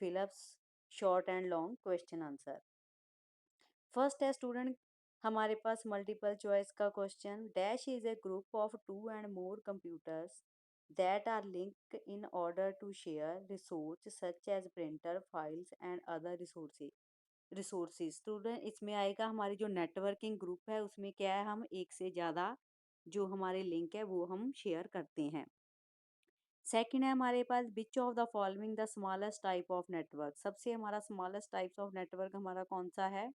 Fill-ups short and long question answer. First है student हमारे पास मल्टीपल चॉइस का question. Dash is a group of 2 and more computers that are link in order to share resource such as printer files and other resources. Student इसमें आएगा हमारी जो networking group है उसमें क्या है, हम एक से ज़्यादा जो हमारे लिंक है वो हम शेयर करते हैं। सेकंड है हमारे पास which of the following the smallest type of network. सबसे हमारा स्मॉलेस्ट टाइप्स ऑफ नेटवर्क हमारा कौन सा है,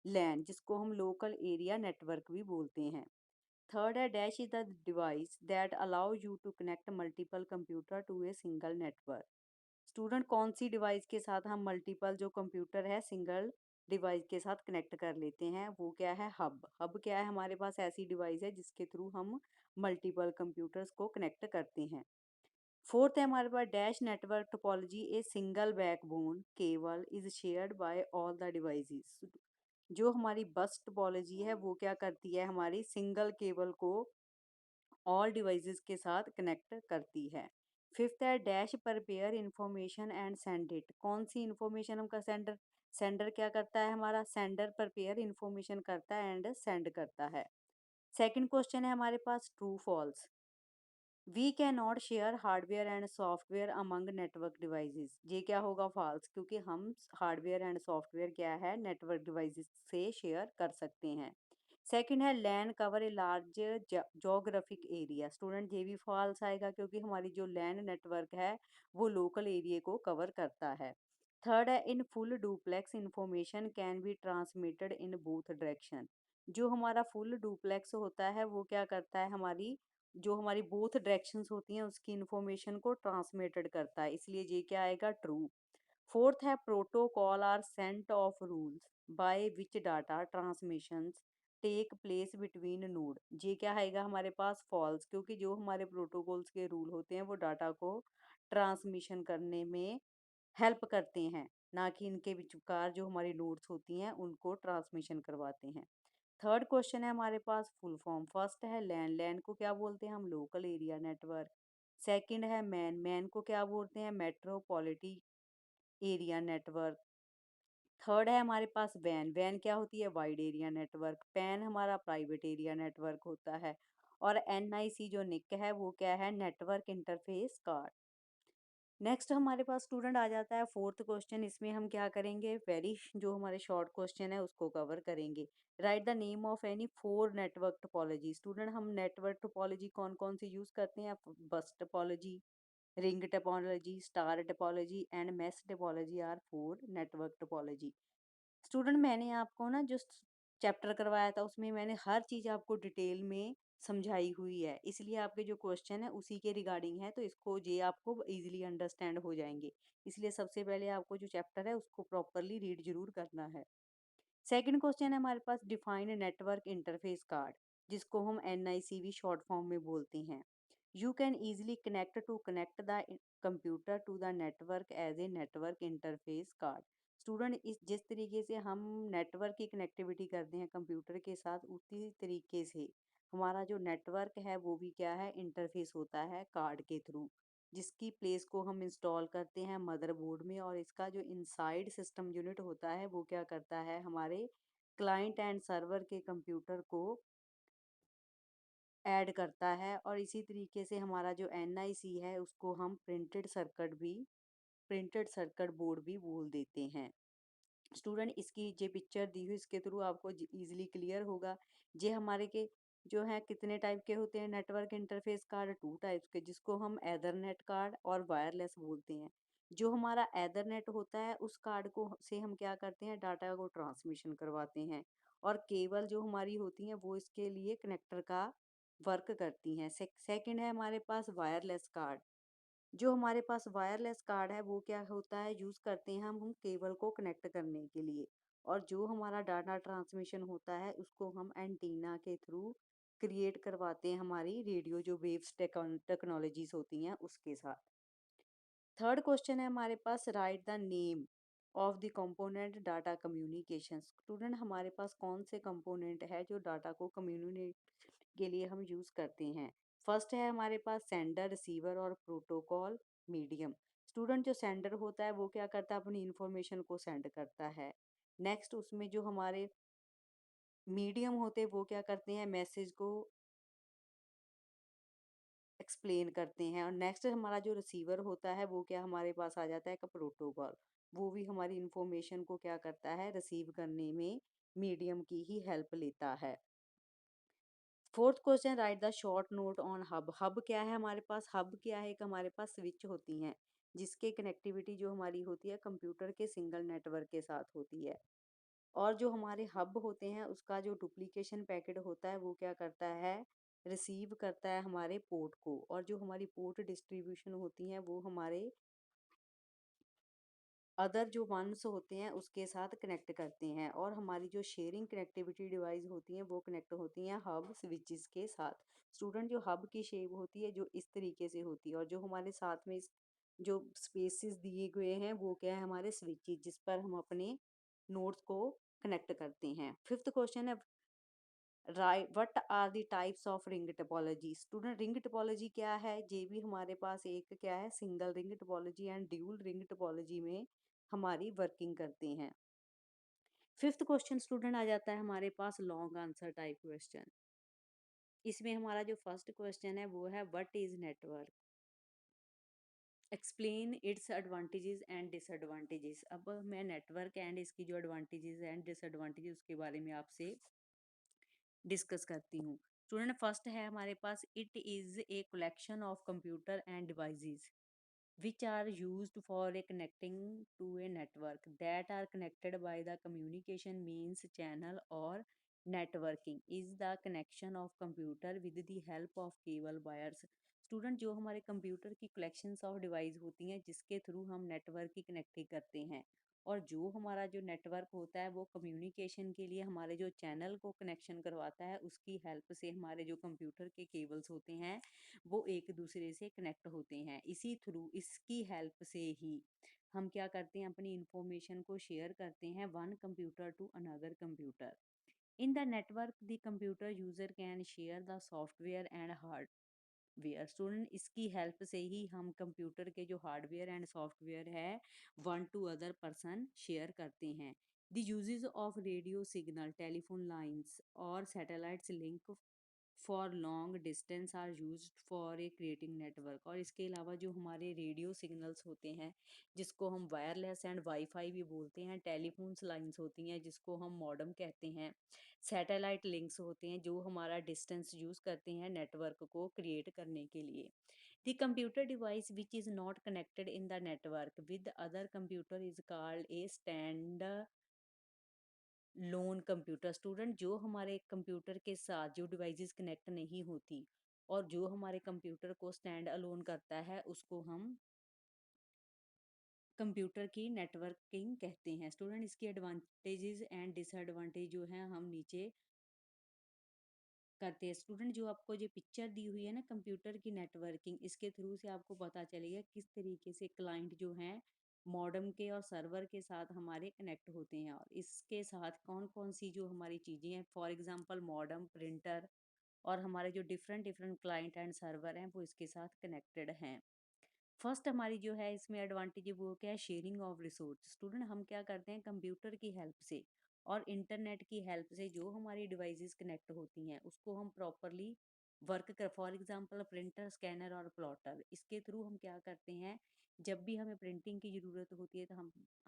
लैन, जिसको हम लोकल एरिया नेटवर्क भी बोलते हैं। थर्ड है dash is the device that allow you to connect multiple computer to a single network. Student कौन सी डिवाइस के साथ हम मल्टीपल जो कंप्यूटर है सिंगल डिवाइस के साथ कनेक्ट कर लेते हैं, वो क्या है, हब। हब क्या है, हमारे पास ऐसी डिवाइस है जिसके थ्रू हम मल्टीपल कंप्यूटर्स को कनेक्ट करते हैं। फोर्थ है हमारे पास dash network topology a single backbone cable is shared by all the devices. जो हमारी बस टोपोलॉजी है वो क्या करती है, हमारी सिंगल केबल को ऑल डिवाइसेस के साथ कनेक्ट करती है। फिफ्थ है dash prepare information and send it. कौन सी इंफॉर्मेशन हमका सेंडर सेंडर क्या करता है, हमारा सेंडर प्रिपेयर इंफॉर्मेशन करता है एंड सेंड करता है। सेकंड क्वेश्चन है हमारे पास true false. We can not share hardware and software among network devices. ये क्या होगा, फॉल्स, क्योंकि हम हार्डवेयर एंड सॉफ्टवेयर क्या है नेटवर्क डिवाइसेस से शेयर कर सकते हैं। सेकंड है LAN cover a large geographic area. Student ये भी फॉल्स आएगा क्योंकि हमारी जो लैन नेटवर्क है वो लोकल एरिया को कवर करता है। थर्ड है in full duplex information can be transmitted in both direction. जो हमारा फुल डुप्लेक्स होता है वो क्या करता है, हमारी जो हमारी बोथ डायरेक्शंस होती हैं उसकी इंफॉर्मेशन को ट्रांसमिटेड करता है, इसलिए ये क्या आएगा, ट्रू। फोर्थ है protocol are set of rules by which data transmissions take place between node. ये क्या आएगा हमारे पास, फॉल्स, क्योंकि जो हमारे प्रोटोकॉल्स के रूल होते हैं वो डाटा को ट्रांसमिशन करने में हेल्प करते हैं, ना कि इनके विचकार जो हमारी नोड्स होती हैं उनको ट्रांसमिशन करवाते हैं। थर्ड क्वेश्चन है हमारे पास फुल फॉर्म। फर्स्ट है लैन, लैन को क्या बोलते हैं हम, लोकल एरिया नेटवर्क। सेकंड है मैन, मैन को क्या बोलते हैं, मेट्रोपॉलिटी एरिया नेटवर्क। थर्ड है हमारे पास वैन, वैन क्या होती है, वाइड एरिया नेटवर्क। पैन हमारा प्राइवेट एरिया नेटवर्क होता है। और एनआईसी जो निक है वो क्या है, नेटवर्क इंटरफेस कार्ड। नेक्स्ट हमारे पास स्टूडेंट आ जाता है फोर्थ क्वेश्चन। इसमें हम क्या करेंगे, वेरी जो हमारे शॉर्ट क्वेश्चन है उसको कवर करेंगे। Write the name of any 4 network topology. Student हम नेटवर्क टोपोलॉजी कौन कौन सी यूज करते हैं, bus topology, ring topology, star topology and mesh topology are 4 network topology. Student मैंने आपको ना जो चैप्टर करवाया था उसमें मैंने हर चीज़ आपको डिटेल में समझाई हुई है, इसलिए आपके जो क्वेश्चन है उसी के रिगार्डिंग है, तो इसको ये आपको इजीली अंडरस्टैंड हो जाएंगे। इसलिए सबसे पहले आपको जो चैप्टर है उसको प्रॉपरली रीड जरूर करना है। सेकंड क्वेश्चन है हमारे पास डिफाइन नेटवर्क इंटरफेस कार्ड, जिसको हम एनआईसीवी शॉर्ट फॉर्म में बोलते हैं। You can easily connect the computer to the network as a network interface card. Student इस जिस तरीके से हम नेटवर्क की कनेक्टिविटी करते हैं कंप्यूटर के साथ, उसी तरीके से हमारा जो नेटवर्क है वो भी क्या है, इंटरफेस होता है कार्ड के थ्रू, जिसकी प्लेस को हम इंस्टॉल करते हैं मदरबोर्ड में। और इसका जो इनसाइड सिस्टम यूनिट होता है वो क्या करता है, हमारे क्लाइंट एंड सर्वर के कंप्यूटर को ऐड करता है। और इसी तरीके से हमारा जो एनआईसी है उसको हम प्रिंटेड सर्किट बोर्ड भी बोल देते हैं। स्टूडेंट इसकी जो पिक्चर दी हुई इसके थ्रू आपको इजीली क्लियर होगा। ये हमारे के जो है कितने टाइप के होते हैं नेटवर्क इंटरफेस कार्ड, 2 टाइप्स के, जिसको हम एथरनेट कार्ड और वायरलेस बोलते हैं। जो हमारा एथरनेट होता है उस कार्ड को से हम क्या करते हैं, डाटा को ट्रांसमिशन करवाते हैं। और केबल जो हमारी होती हैं वो इसके लिए कनेक्टर का वर्क करती हैं। सेकंड है हमारे पास वायरलेस कार्ड। जो हमारे पास वायरलेस कार्ड है वो क्या होता है, यूज़ करते हैं हम केबल को कनेक्ट करने के लिए। और जो हमारा डाटा ट्रांसमिशन होता है उसको हम एंटीना के थ्रू क्रिएट करवाते हैं, हमारी रेडियो जो वेव्स टेक्नोलॉजीज होती हैं उसके साथ। थर्ड क्वेश्चन है हमारे पास write the name of the component data communication. Student हमारे पास कौन से कंपोनेंट है जो डाटा को कम्युनिकेट के लिए हम यूज़ करते हैं। फर्स्ट है हमारे पास सेंडर, रिसीवर और प्रोटोकॉल मीडियम। स्टूडेंट जो सेंडर होता है वो क्या करता है, अपनी इंफॉर्मेशन को सेंड करता है। नेक्स्ट उसमें जो हमारे मीडियम होते हैं वो क्या करते हैं, मैसेज को एक्सप्लेन करते हैं। और नेक्स्ट हमारा जो रिसीवर होता है वो क्या हमारे पास आ जाता है, एक प्रोटोकॉल। वो भी हमारी इंफॉर्मेशन को क्या करता है, रिसीव करने में मीडियम की ही हेल्प लेता है। Fourth question, right the short note on hub. Hub क्या है हमारे पास, हब क्या है, एक हमारे पास स्विच होती हैं जिसके कनेक्टिविटी जो हमारी होती है कंप्यूटर के सिंगल नेटवर्क के साथ होती है। और जो हमारे हब होते हैं उसका जो डुप्लीकेशन पैकेट होता है वो क्या करता है, रिसीव करता है हमारे पोर्ट को। और जो हमारी पोर्ट डिस्ट्रीब्यूशन होती है वो हमारे अदर जो वंस होते हैं उसके साथ कनेक्ट करते हैं। और हमारी जो शेयरिंग कनेक्टिविटी डिवाइस होती हैं वो कनेक्ट होती हैं हब स्विचेस के साथ। स्टूडेंट जो हब की शेप होती है जो इस तरीके से होती है, और जो हमारे साथ में जो स्पेसेस दिए हुए हैं वो क्या है, हमारे स्विचेस जिस पर हम अपने नोट्स को कनेक्ट करते हैं। फिफ्थ क्वेश्चन है, write what are the types of ring topology. Student ring topology क्या है, ये भी हमारे पास एक क्या है, single ring topology and dual ring topology में हमारी वर्किंग करते हैं। फिफ्थ क्वेश्चन स्टूडेंट आ जाता है हमारे पास लॉन्ग आंसर टाइप क्वेश्चन। इसमें हमारा जो फर्स्ट क्वेश्चन है वो है what is network, explain its advantages and disadvantages. अब मैं नेटवर्क एंड इसकी जो एडवांटेजेस एंड डिसएडवांटेजेस उसके बारे में आपसे डिस्कस करती हूँ। स्टूडेंट फर्स्ट है हमारे पास, it is a collection of computer and devices which are used for a connecting to a network that are connected by the communication means channel or networking is the connection of computer with the help of cable wires। Student जो हमारे computer की collections of device होती हैं जिसके through हम network की connecting करते हैं, और जो हमारा जो नेटवर्क होता है वो कम्युनिकेशन के लिए हमारे जो चैनल को कनेक्शन करवाता है उसकी हेल्प से हमारे जो कंप्यूटर के केबल्स होते हैं वो एक दूसरे से कनेक्ट होते हैं। इसी थ्रू इसकी हेल्प से ही हम क्या करते हैं, अपनी इंफॉर्मेशन को शेयर करते हैं one computer to another computer. In the network the computer user can share the software and hardware. Student इसकी हेल्प से ही हम कंप्यूटर के जो हार्डवेयर एंड सॉफ्टवेयर है one to other person share करते हैं। The uses of radio signal, telephone lines और satellites link for long distance are use for a creating network. और इसके अलावा जो हमारे रेडियो सिग्नल्स होते हैं जिसको हम वायरलेस एंड वाईफाई भी बोलते हैं, टेलीफोन्स लाइंस होती हैं जिसको हम मॉडेम कहते हैं, सैटेलाइट लिंक्स होते हैं जो हमारा डिस्टेंस यूज करते हैं नेटवर्क को क्रिएट करने के लिए। The computer device which is not connected in the network with other computer is called a stand loan computer. Student जो हमारे कंप्यूटर के साथ जो डिवाइसेस कनेक्ट नहीं होती और जो हमारे कंप्यूटर को स्टैंड अलोन करता है उसको हम कंप्यूटर की नेटवर्किंग कहते हैं। स्टूडेंट इसकी एडवांटेजेस एंड डिसएडवांटेज जो है हम नीचे करते हैं। स्टूडेंट जो आपको जो पिक्चर दी हुई है ना कंप्यूटर की नेटवर्किंग, इसके थ्रू से आपको पता चलेगा किस तरीके से क्लाइंट जो हैं मॉडेम के और सर्वर के साथ हमारे कनेक्ट होते हैं, और इसके साथ कौन कौन सी जो हमारी चीज़ें हैं, फॉर एग्जांपल मॉडेम, प्रिंटर और हमारे जो different different client and server हैं वो इसके साथ कनेक्टेड हैं। फर्स्ट हमारी जो है इसमें एडवांटेज वो क्या है, शेयरिंग ऑफ रिसोर्स। स्टूडेंट हम क्या करते हैं कंप्यूटर की हेल्प से और इंटरनेट की हेल्प से जो हमारी डिवाइसेस कनेक्ट होती हैं उसको हम प्रॉपरली वर्क कर, फॉर एग्जांपल प्रिंटर, स्कैनर और प्लॉटर, इसके थ्रू हम क्या करते हैं, जब भी हमें प्रिंटिंग की ज़रूरत होती है तो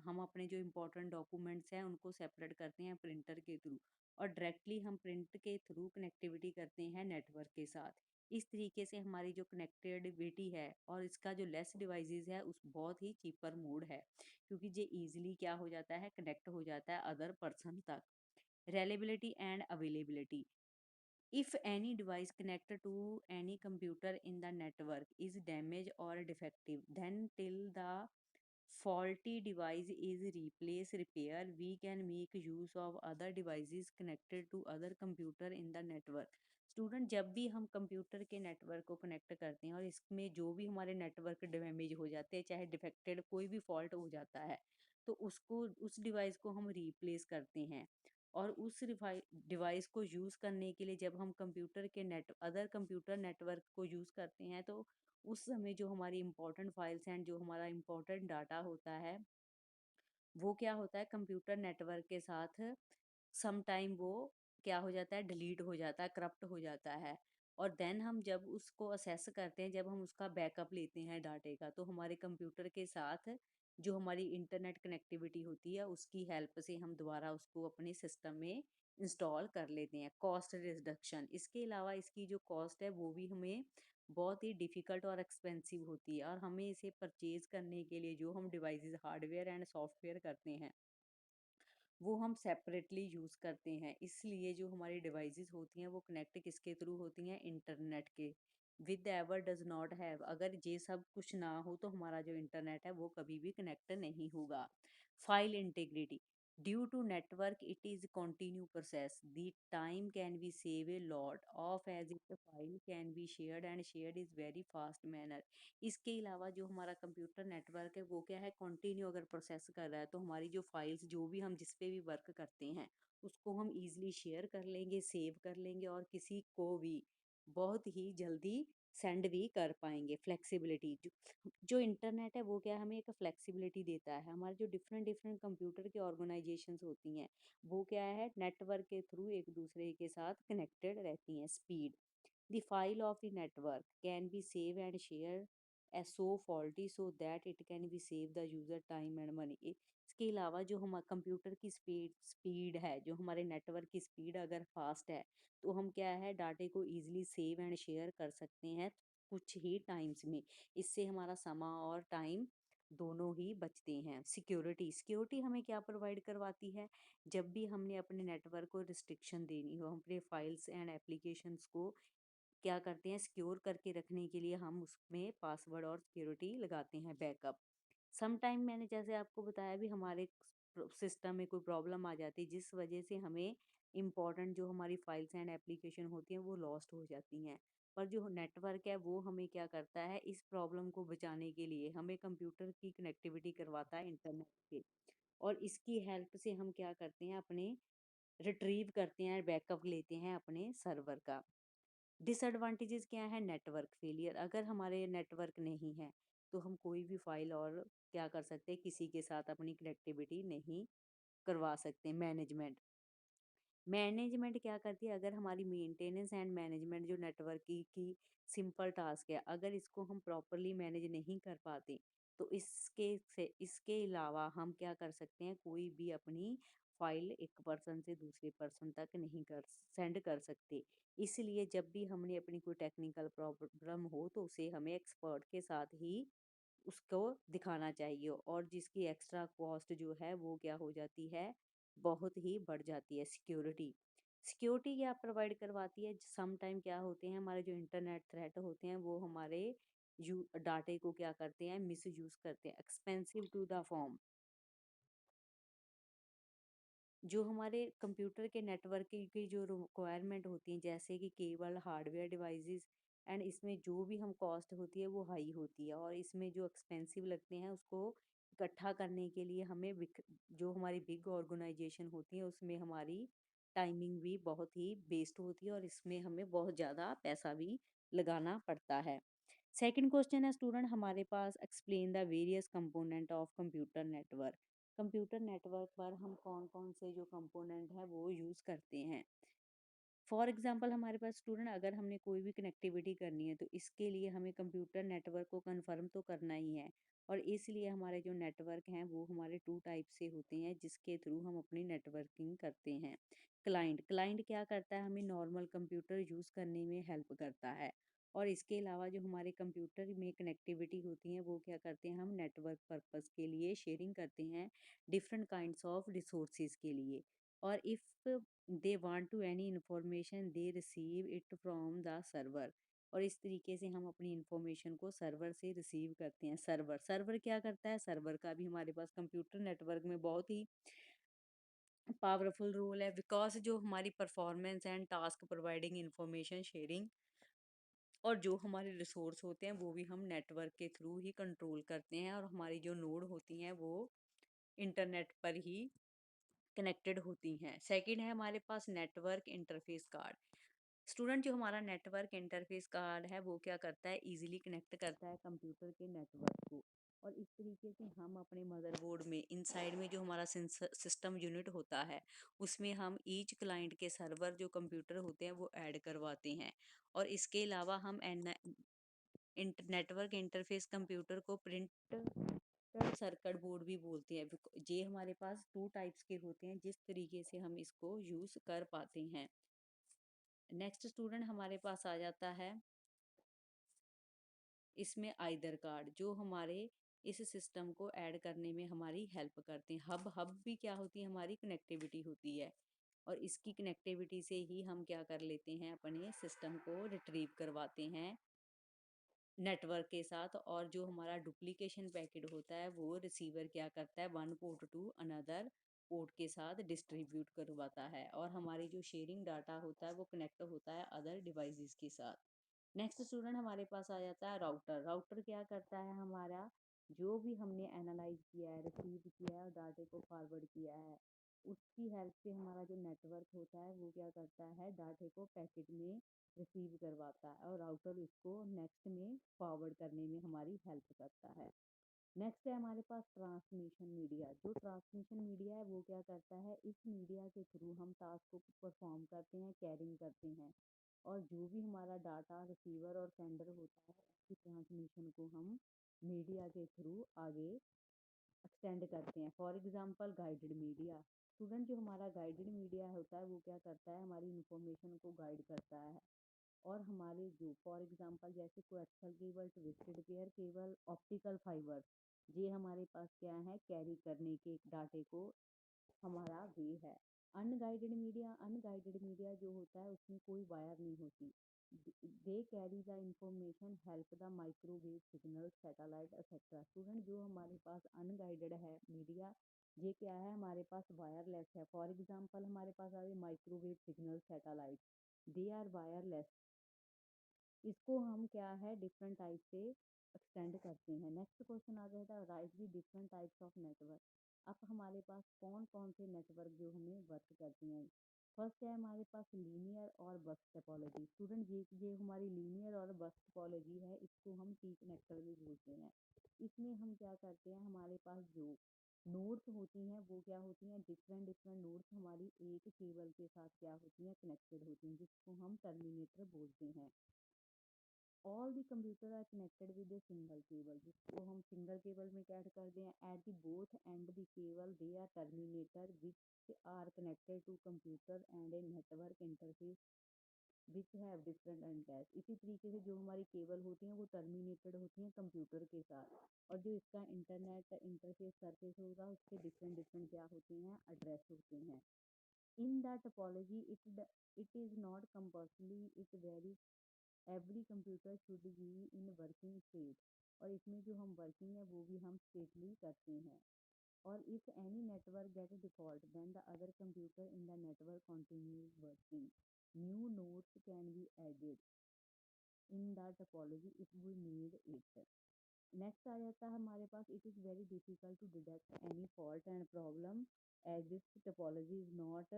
हम अपने जो इम्पोर्टेंट डॉक्यूमेंट्स हैं उनको सेपरेट करते हैं प्रिंटर के थ्रू, और डायरेक्टली हम प्रिंट के थ्रू कनेक्टिविटी करते हैं नेटवर्क के साथ। इस तरीके से हमारी जो कनेक्टेबिलिटी है और इसका जो लेस डिवाइसेस है उस बहुत ही चीपर मोड है, क्योंकि ये इजीली क्या हो जाता है, कनेक्ट हो जाता है अदर पर्सन तक। Reliability and availability, if any device connected to any computer in the network is damaged or defective, then till the faulty device is replaced repair we can make use of other devices connected to other computer in the network। Student जब भी हम computer के network को connect करते हैं और इसमें जो भी हमारे नेटवर्क डैमेज हो जाते हैं, चाहे डिफेक्टेड कोई भी फॉल्ट हो जाता है, तो उसको उस डिवाइस को हम रिप्लेस करते हैं। और उस डिवाइस को यूज़ करने के लिए जब हम कंप्यूटर के नेट अदर कंप्यूटर नेटवर्क को यूज़ करते हैं तो उस समय जो हमारी इम्पोर्टेंट फाइल्स एंड जो हमारा इम्पोर्टेंट डाटा होता है, वो क्या होता है कंप्यूटर नेटवर्क के साथ सम टाइम वो क्या हो जाता है, डिलीट हो जाता है, करप्ट हो जाता है। और देन हम जब उसको असेस करते हैं, जब हम उसका बैकअप लेते हैं डाटे का, तो हमारे कंप्यूटर के साथ जो हमारी इंटरनेट कनेक्टिविटी होती है उसकी हेल्प से हम दोबारा उसको अपने सिस्टम में इंस्टॉल कर लेते हैं। कॉस्ट रिडक्शन, इसके अलावा इसकी जो कॉस्ट है वो भी हमें बहुत ही डिफ़िकल्ट और एक्सपेंसिव होती है, और हमें इसे परचेज़ करने के लिए जो हम डिवाइसेज़ हार्डवेयर एंड सॉफ्टवेयर करते हैं, वो हम सेपरेटली यूज़ करते हैं। इसलिए जो हमारी डिवाइसेज़ होती हैं वो कनेक्ट किसके थ्रू होती हैं? इंटरनेट के। With ever does not have, अगर ये सब कुछ ना हो तो हमारा जो इंटरनेट है वो कभी भी कनेक्ट नहीं होगा। File integrity, due to network it is continue process, the time can be save a lot of as it file can be shared and shared is very fast manner. इसके अलावा जो हमारा कंप्यूटर नेटवर्क है वो क्या है, continue अगर process कर रहा है तो हमारी जो फाइल्स जो भी हम जिस पे भी वर्क करते हैं उसको हम इजीली शेयर कर लेंगे, सेव कर लेंगे, और किसी को भी बहुत ही जल्दी सेंड भी कर पाएंगे। फ्लेक्सिबिलिटी, जो इंटरनेट है वो क्या हमें एक फ्लेक्सिबिलिटी देता है। हमारे जो डिफरेंट डिफरेंट कंप्यूटर की ऑर्गेनाइजेशंस होती हैं वो क्या है, नेटवर्क के थ्रू एक दूसरे के साथ कनेक्टेड रहती हैं। Speed, the file of the network can be saved and shared as so faulty so that it can be save the user time and money। इसके अलावा जो हम कंप्यूटर की स्पीड है, जो हमारे नेटवर्क की स्पीड अगर फास्ट है तो हम क्या है डाटे को इजीली सेव एंड शेयर कर सकते हैं कुछ ही टाइम्स में। इससे हमारा समय और टाइम दोनों ही बचते हैं। सिक्योरिटी, सिक्योरिटी हमें क्या प्रोवाइड करवाती है, जब भी हमने अपने नेटवर्क को रिस्ट्रिक्शन देनी हो, हम अपने फाइल्स एंड एप्लीकेशंस को क्या करते हैं, सिक्योर करके रखने के लिए हम उसमें पासवर्ड और सिक्योरिटी लगाते हैं, बैकअप। सम टाइम मैंने जैसे आपको बताया भी हमारे सिस्टम में कोई प्रॉब्लम आ जाती है जिस वजह से हमें इम्पोर्टेंट जो हमारी फाइल्स एंड एप्लीकेशन होती हैं वो लॉस्ट हो जाती हैं। पर जो नेटवर्क है वो हमें क्या करता है, इस प्रॉब्लम को बचाने के लिए हमें कंप्यूटर की कनेक्टिविटी करवाता है इंटरनेट के, और इसकी हेल्प से हम क्या करते हैं, अपने रिट्रीव करते हैं, बैकअप लेते हैं अपने सर्वर का। डिसएडवांटेजेस क्या है, नेटवर्क फेलियर, अगर हमारे नेटवर्क नहीं है तो हम कोई भी फाइल और क्या कर सकते हैं, किसी के साथ अपनी कनेक्टिविटी नहीं करवा सकते। मैनेजमेंट, मैनेजमेंट क्या करती है, अगर हमारी मेंटेनेंस एंड मैनेजमेंट जो नेटवर्क की सिंपल टास्क है, अगर इसको हम प्रॉपरली मैनेज नहीं कर पाते तो इसके अलावा हम क्या कर सकते हैं, कोई भी अपनी फाइल एक पर्सन से दूसरे पर्सन तक नहीं कर सेंड कर सकते। इसलिए जब भी हमने अपनी कोई टेक्निकल प्रॉब्लम हो तो उसे हमें एक्सपर्ट के साथ ही उसको दिखाना चाहिए, और जिसकी एक्स्ट्रा कॉस्ट जो है वो क्या हो जाती है, बहुत ही बढ़ जाती है। सिक्योरिटी, सिक्योरिटी क्या प्रोवाइड करवाती है, सम टाइम क्या होते हैं, हमारे जो इंटरनेट थ्रेट होते हैं वो हमारे यू डाटे को क्या करते हैं, मिस यूज करते हैं। एक्सपेंसिव टू द फॉर्म, जो हमारे कंप्यूटर के नेटवर्क की जो रिक्वायरमेंट होती है जैसे कि केबल, हार्डवेयर डिवाइसेस, एंड इसमें जो भी हम कॉस्ट होती है वो हाई होती है, और इसमें जो एक्सपेंसिव लगते हैं उसको इकट्ठा करने के लिए हमें जो हमारी बिग ऑर्गेनाइजेशन होती है उसमें हमारी टाइमिंग भी बहुत ही वेस्ट होती है, और इसमें हमें बहुत ज़्यादा पैसा भी लगाना पड़ता है। सेकंड क्वेश्चन है स्टूडेंट हमारे पास, explain the various component of computer network. Computer network पर हम कौन-कौन से जो कंपोनेंट हैं वो यूज़ करते हैं। फॉर एग्जांपल हमारे पास स्टूडेंट अगर हमने कोई भी कनेक्टिविटी करनी है तो इसके लिए हमें कंप्यूटर नेटवर्क को कंफर्म तो करना ही है, और इसलिए हमारे जो नेटवर्क हैं वो हमारे टू टाइप से होते हैं जिसके थ्रू हम अपनी नेटवर्किंग करते हैं। क्लाइंट, क्लाइंट क्या करता है, हमें नॉर्मल कंप्यूटर यूज़ करने में हेल्प करता है, और इसके अलावा जो हमारे कंप्यूटर में कनेक्टिविटी होती है वो क्या करते हैं, हम नेटवर्क पर्पस के लिए शेयरिंग करते हैं डिफरेंट काइंड्स ऑफ रिसोर्सेज के लिए। और if they want to any information they receive it from the server, और इस तरीके से हम अपनी इंफॉर्मेशन को सर्वर से रिसीव करते हैं। सर्वर, सर्वर क्या करता है, सर्वर का भी हमारे पास कंप्यूटर नेटवर्क में बहुत ही पावरफुल रोल है, बिकॉज जो हमारी performance and task providing information sharing और जो हमारे रिसोर्स होते हैं वो भी हम नेटवर्क के थ्रू ही कंट्रोल करते हैं, और हमारी जो नोड होती हैं वो इंटरनेट पर ही कनेक्टेड होती हैं। सेकंड है हमारे पास नेटवर्क इंटरफेस कार्ड। स्टूडेंट जो हमारा नेटवर्क इंटरफेस कार्ड है वो क्या करता है, इजीली कनेक्ट करता है कंप्यूटर के नेटवर्क को। और इस तरीके से हम अपने मदरबोर्ड में इनसाइड में जो हमारा सिस्टम यूनिट होता है उसमें हम ईच क्लाइंट के सर्वर जो कंप्यूटर होते हैं वो ऐड करवाते हैं। और इसके अलावा हम नेटवर्क इंटरफेस कंप्यूटर को प्रिंटेड सर्किट बोर्ड भी बोलते हैं। ये हमारे पास टू टाइप्स के होते हैं जिस तरीके से हम इसको यूज कर पाते हैं। नेक्स्ट स्टूडेंट हमारे पास आ जाता है इसमें आइदर कार्ड, जो हमारे इस सिस्टम को ऐड करने में हमारी हेल्प करते हैं। हब हब भी क्या होती है, हमारी कनेक्टिविटी होती है। और इसकी कनेक्टिविटी से ही हम क्या कर लेते हैं, अपने सिस्टम को रिट्रीव करवाते हैं नेटवर्क के साथ। और जो हमारा डुप्लीकेशन पैकेट होता है वो रिसीवर क्या करता है, one port to another port के साथ डिस्ट्रीब्यूट करवाता है। और हमारी जो शेयरिंग डाटा होता है वो कनेक्ट होता है अदर डिवाइसेस के साथ। नेक्स्ट स्टूडेंट हमारे पास आ जाता है राउटर। राउटर क्या करता है, हमारा जो भी हमने एनालाइज किया है, रिसीव किया है और डाटे को फॉरवर्ड किया है, उसकी हेल्प से हमारा जो नेटवर्क होता है वो क्या करता है, डाटे को पैकेट में रिसीव करवाता है और राउटर इसको नेक्स्ट में फॉरवर्ड करने में हमारी हेल्प करता है। नेक्स्ट है हमारे पास ट्रांसमिशन मीडिया। जो ट्रांसमिशन मीडिया है वो क्या करता है, इस मीडिया के थ्रू हम टास्क को परफॉर्म करते हैं, कैरिंग करते हैं। और जो भी हमारा डाटा रिसीवर और सेंडर होता है उसकी ट्रांसमिशन को हम मीडिया के थ्रू आगे एक्सटेंड करते हैं। For example guided media. Student जो हमारा गाइडेड मीडिया होता है वो क्या करता है, हमारी इंफॉर्मेशन को गाइड करता है। और हमारे जो फॉर एग्जांपल जैसे coaxial cable, twisted pair cable, optical fibre, ये हमारे पास क्या है, कैरी करने के डाटे को हमारा वे है। अनगाइडेड मीडिया, अनगाइडेड मीडिया जो होता है उसमें कोई वायर नहीं होती। They carry the information help the microwave signal satellite etcetera. Student जो हमारे पास अनगाइडेड है मीडिया, ये क्या है, हमारे पास वायरलेस है। फॉर एग्जांपल हमारे पास आ गए microwave signal satellite, they are wireless. इसको हम क्या है, डिफरेंट टाइप से एक्सटेंड करते हैं। नेक्स्ट क्वेश्चन आ जाता है, right the different types of network. अब हमारे पास कौन कौन से नेटवर्क जो हमें वर्क करते हैं। फर्स्ट है हमारे पास लीनियर और बस टोपोलॉजी। स्टूडेंट ये हमारी लीनियर और बस टोपोलॉजी है, इसको हम टी कनेक्टर भी बोलते हैं। इसमें हम क्या करते हैं, हमारे पास जो नोड्स होती हैं वो क्या होती हैं, डिफरेंट डिफरेंट नोड्स हमारी एक केबल के साथ क्या होती हैं, कनेक्टेड होती हैं, जिसको हम टर्मिनेटर बोलते हैं। All the computer are connected with a single cable, जिसको हम सिंगल केबल में क्या करते हैं, at the both end the cable they are terminator which are connected to computer and a network interface which have different ends. इसी तरीके से जो हमारी केबल होती हैं वो टर्मिनेटेड होती हैं कंप्यूटर के साथ। और जो इसका इंटरनेट इंटरफेस सरफेस होगा उसके डिफरेंट डिफरेंट क्या होते हैं, एड्रेस होते हैं। इन the topology it is not compulsory, it very every computer should be in working state. और इसमें जो हम वर्किंग है वो भी हम स्टेटली करते हैं। और if any network get default then the other computer in the network continues working, new nodes can be added in the topology if we need it. Next आ जाता है हमारे पास, it is very difficult to detect any fault and problem as this topology is not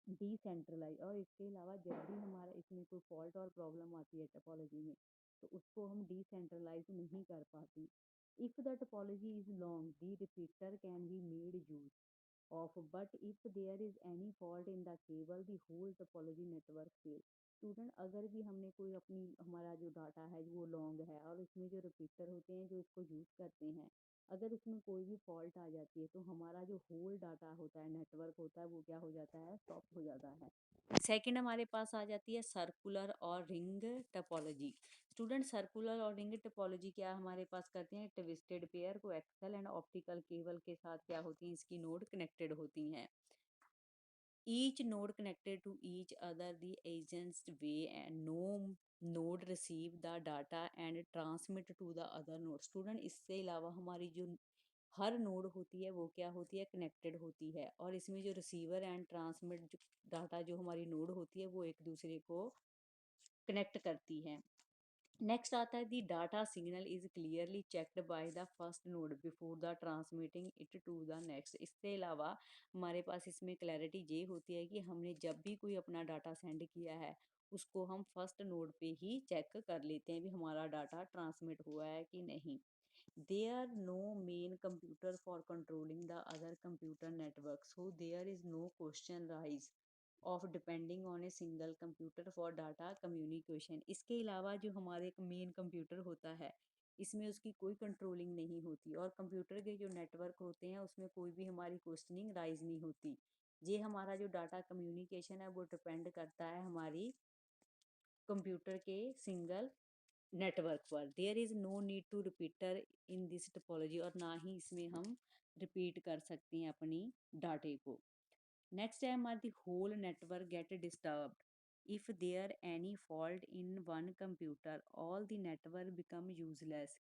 decentralise. और इसके अलावा जब भी हमारा इसमें कोई फॉल्ट और प्रॉब्लम आती है टोपोलॉजी में, तो उसको हम डिसेंट्रलाइज नहीं कर पाती। If the topology is long, the repeater can be made use of, but if there is any fault in the cable the whole topology network fail. Student अगर भी हमने कोई अपनी हमारा जो डाटा है वो लॉन्ग है और उसमें जो रिपीटर होते हैं जो इसको यूज़ करते हैं, अगर उसमें कोई भी फॉल्ट आ जाती है तो हमारा जो होल डाटा होता है, नेटवर्क होता है, वो क्या हो जाता है, स्टॉप हो जाता है। सेकंड हमारे पास आ जाती है सर्कुलर और रिंग टोपोलॉजी। स्टूडेंट सर्कुलर और रिंग टोपोलॉजी क्या हमारे पास करते हैं, ट्विस्टेड पेयर को एक्सल एंड ऑप्टिकल केबल के साथ क्या होती है, इसकी नोड कनेक्टेड होती हैं। each node connected to each other the agent's way and no node receive the data and transmit to the other node। Student इससे अलावा हमारी जो हर नोड होती है वो क्या होती है, कनेक्टेड होती है। और इसमें जो रिसीवर एंड ट्रांसमिट जो डाटा जो हमारी नोड होती है वो एक दूसरे को कनेक्ट करती है। नेक्स्ट आता है the data signal is clearly checked by the first node before the transmitting it to the next. इसके अलावा हमारे पास इसमें क्लैरिटी ये होती है कि हमने जब भी कोई अपना डाटा सेंड किया है उसको हम फर्स्ट नोड पे ही चेक कर लेते हैं भी हमारा डाटा ट्रांसमिट हुआ है कि नहीं। There no main computer for controlling the other computer network, so there is no question rise of depending on a single computer for data communication। इसके अलावा जो हमारे एक मेन कंप्यूटर होता है इसमें उसकी कोई कंट्रोलिंग नहीं होती और कंप्यूटर के जो नेटवर्क होते हैं उसमें कोई भी हमारी क्वेश्चनिंग राइज नहीं होती। ये हमारा जो डाटा कम्युनिकेशन है वो डिपेंड करता है हमारी कंप्यूटर के सिंगल नेटवर्क पर। There is no need to repeater in this topology, और ना ही इसमें हम रिपीट कर सकते हैं अपनी डाटे को। नेक्स्ट है हमारी whole network get disturbed if there any fault in one computer all the network become useless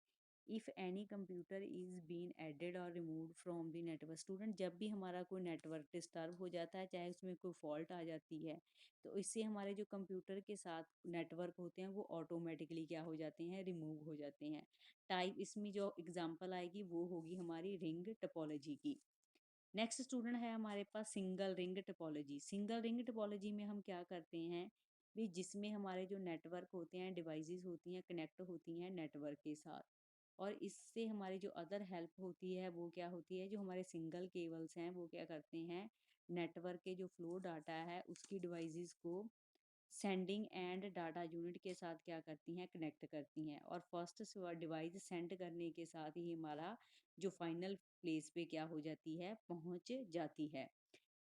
if any computer is been added और remove from the network. Student जब भी हमारा कोई नेटवर्क डिस्टर्ब हो जाता है चाहे उसमें कोई फॉल्ट आ जाती है तो इससे हमारे जो कंप्यूटर के साथ नेटवर्क होते हैं वो ऑटोमेटिकली क्या हो जाते हैं, रिमूव हो जाते हैं। टाइप इसमें जो एग्जांपल आएगी वो होगी हमारी रिंग टोपोलॉजी की। नेक्स्ट स्टूडेंट है हमारे पास single ring topology. Single ring topology में हम क्या करते हैं भी जिसमें हमारे जो नेटवर्क होते हैं डिवाइसेस होती हैं कनेक्ट होती हैं नेटवर्क के साथ, और इससे हमारी जो अदर हेल्प होती है वो क्या होती है, जो हमारे सिंगल केबल्स हैं वो क्या करते हैं नेटवर्क के जो फ्लो डाटा है उसकी डिवाइसेस को सेंडिंग एंड डाटा यूनिट के साथ क्या करती हैं, कनेक्ट करती हैं, और फर्स्ट डिवाइस सेंड करने के साथ ही हमारा जो फाइनल प्लेस पे क्या हो जाती है, पहुंच जाती है।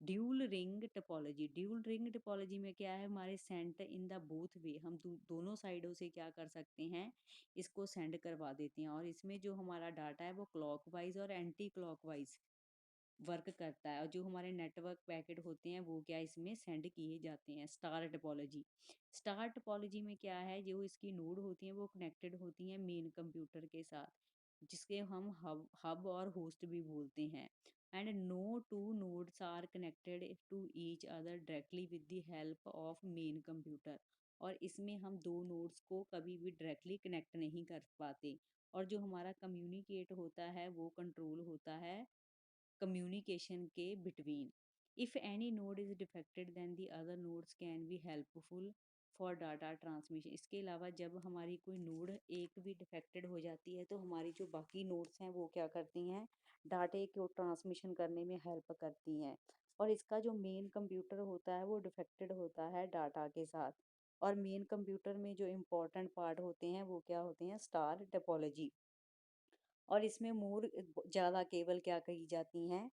Dual ring topology. Dual ring topology में क्या है, हमारे send in the both way, हम दोनों साइडों से क्या कर सकते हैं, इसको सेंड करवा देते हैं, और इसमें जो हमारा डाटा है वो क्लॉकवाइज और एंटी क्लॉकवाइज वर्क करता है, और जो हमारे नेटवर्क पैकेट होते हैं वो क्या इसमें सेंड किए जाते हैं। Star topology. स्टार टोपोलॉजी में क्या है, जो इसकी नोड होती हैं वो कनेक्टेड होती हैं मेन कंप्यूटर के साथ, जिसके हम हब और होस्ट भी बोलते हैं। And no two nodes are connected to each other directly with the help of main computer. और इसमें हम दो नोड्स को कभी भी डायरेक्टली कनेक्ट नहीं कर पाते, और जो हमारा कम्युनिकेट होता है वो कंट्रोल होता है communication के between। If any node is defected then the other nodes can be helpful for data transmission। इसके अलावा जब हमारी कोई नोड एक भी डिफेक्टेड हो जाती है तो हमारी जो बाकी नोड्स हैं वो क्या करती हैं, डाटे को ट्रांसमिशन करने में हेल्प करती हैं। और इसका जो मेन कंप्यूटर होता है वो डिफेक्टेड होता है डाटा के साथ, और मेन कंप्यूटर में जो इम्पोर्टेंट पार्ट होते हैं वो क्या होते हैं, स्टार टोपोलॉजी। और इसमें मोर ज़्यादा केबल क्या कही जाती हैं,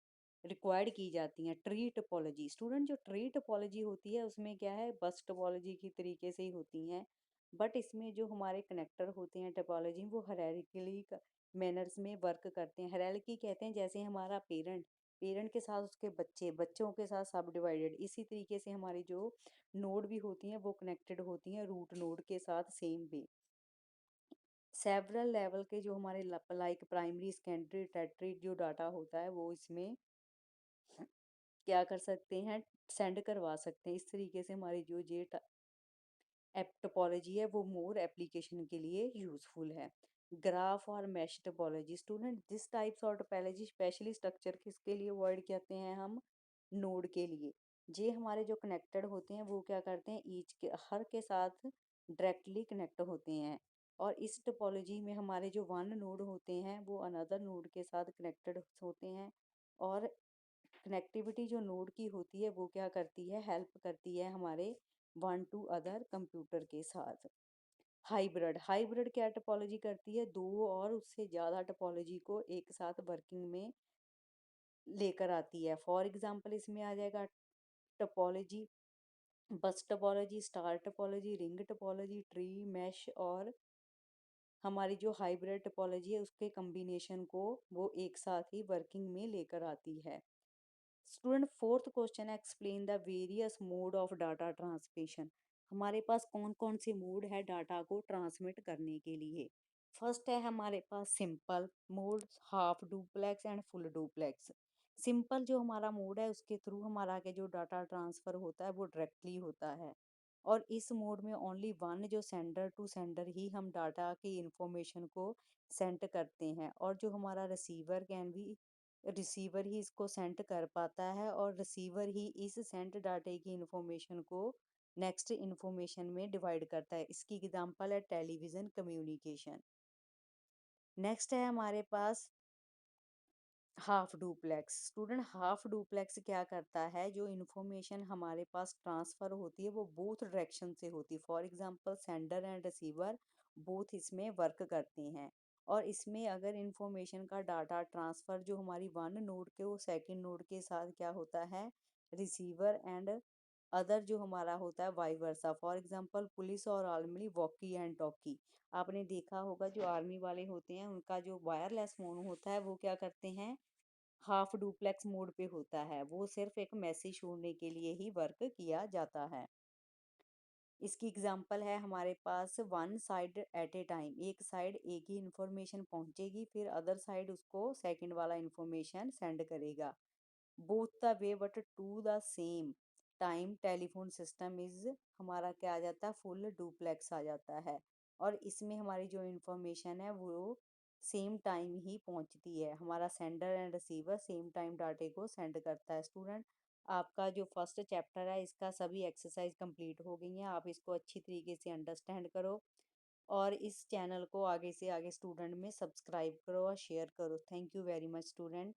रिक्वायर्ड की जाती हैं। Tree topology. स्टूडेंट जो ट्री टोपोलॉजी होती है उसमें क्या है, बस टोपोलॉजी की तरीके से ही होती हैं, बट इसमें जो हमारे कनेक्टर होते हैं टोपोलॉजी वो हायरार्किकली मैनर्स में वर्क करते हैं। हायरार्की कहते हैं जैसे हमारा पेरेंट, पेरेंट के साथ उसके बच्चे, बच्चों के साथ सब डिवाइडेड, इसी तरीके से हमारी जो नोड भी होती हैं वो कनेक्टेड होती हैं रूट नोड के साथ सेम वे। सेवरल लेवल के जो हमारे लाइक प्राइमरी सेकेंडरी टर्टरी जो डाटा होता है वो इसमें क्या कर सकते हैं, सेंड करवा सकते हैं। इस तरीके से हमारी जो ये टोपोलॉजी है वो मोर एप्लीकेशन के लिए यूजफुल है। ग्राफ और mesh topology. Student this types और टोपोलॉजी स्पेशली स्ट्रक्चर किसके लिए वर्ड कहते हैं हम, नोड के लिए। ये हमारे जो कनेक्टेड होते हैं वो क्या करते हैं, ईच के हर के साथ डायरेक्टली कनेक्ट होते हैं, और इस टोपोलॉजी में हमारे जो वन नोड होते हैं वो अनदर नोड के साथ कनेक्टेड होते हैं, और कनेक्टिविटी जो नोड की होती है वो क्या करती है, हेल्प करती है हमारे वन टू अदर कंप्यूटर के साथ। हाइब्रिड। हाइब्रिड क्या टोपोलॉजी करती है, दो और उससे ज़्यादा टोपोलॉजी को एक साथ वर्किंग में लेकर आती है। फॉर एग्जांपल इसमें आ जाएगा topology, bus topology, star topology, ring topology, tree, mesh, और हमारी जो हाइब्रिड टोपोलॉजी है उसके कॉम्बिनेशन को वो एक साथ ही वर्किंग में लेकर आती है। स्टूडेंट फोर्थ क्वेश्चन है, explain the various mode of data transmission. हमारे पास कौन कौन से मोड है डाटा को ट्रांसमिट करने के लिए। फर्स्ट है हमारे पास simple mode, half duplex and full duplex. Simple जो हमारा मोड है उसके थ्रू हमारा के जो डाटा ट्रांसफर होता है वो डायरेक्टली होता है, और इस मोड में ओनली वन जो सेंडर टू सेंडर ही हम डाटा की इंफॉर्मेशन को सेंड करते हैं, और जो हमारा रिसीवर कैन भी, रिसीवर ही इसको सेंड कर पाता है, और रिसीवर ही इस सेंड डाटे की इंफॉर्मेशन को नेक्स्ट इंफॉर्मेशन में डिवाइड करता है। इसकी एग्जांपल है टेलीविजन कम्युनिकेशन। नेक्स्ट है हमारे पास half duplex. Student half duplex क्या करता है, जो इन्फॉर्मेशन हमारे पास ट्रांसफर होती है वो बोथ डायरेक्शन से होती है। For example sender and receiver both इसमें वर्क करते हैं। और इसमें अगर इन्फॉर्मेशन का डाटा ट्रांसफर जो हमारी वन नोड के वो सेकंड नोड के साथ क्या होता है, रिसीवर एंड अदर जो हमारा होता है vice versa. For example police और आर्मी वॉकी एंड टॉकी। आपने देखा होगा जो आर्मी वाले होते हैं उनका जो वायरलेस फोन होता है वो क्या करते हैं, हाफ डुप्लेक्स मोड पे होता है। वो सिर्फ एक मैसेज छोड़ने के लिए ही वर्क किया जाता है। इसकी एग्जांपल है हमारे पास one side at a time. एक साइड एक ही इंफॉर्मेशन पहुंचेगी, फिर अदर साइड उसको सेकंड वाला इंफॉर्मेशन सेंड करेगा। Both the way but to the same time telephone system is हमारा क्या आ जाता है, फुल डुप्लेक्स आ जाता है। और इसमें हमारी जो इंफॉर्मेशन है वो सेम टाइम ही पहुंचती है। हमारा sender and receiver same time डाटे को सेंड करता है। स्टूडेंट, आपका जो फर्स्ट चैप्टर है इसका सभी एक्सरसाइज कंप्लीट हो गई हैं। आप इसको अच्छी तरीके से अंडरस्टैंड करो और इस चैनल को आगे से आगे स्टूडेंट में सब्सक्राइब करो और शेयर करो। Thank you very much student.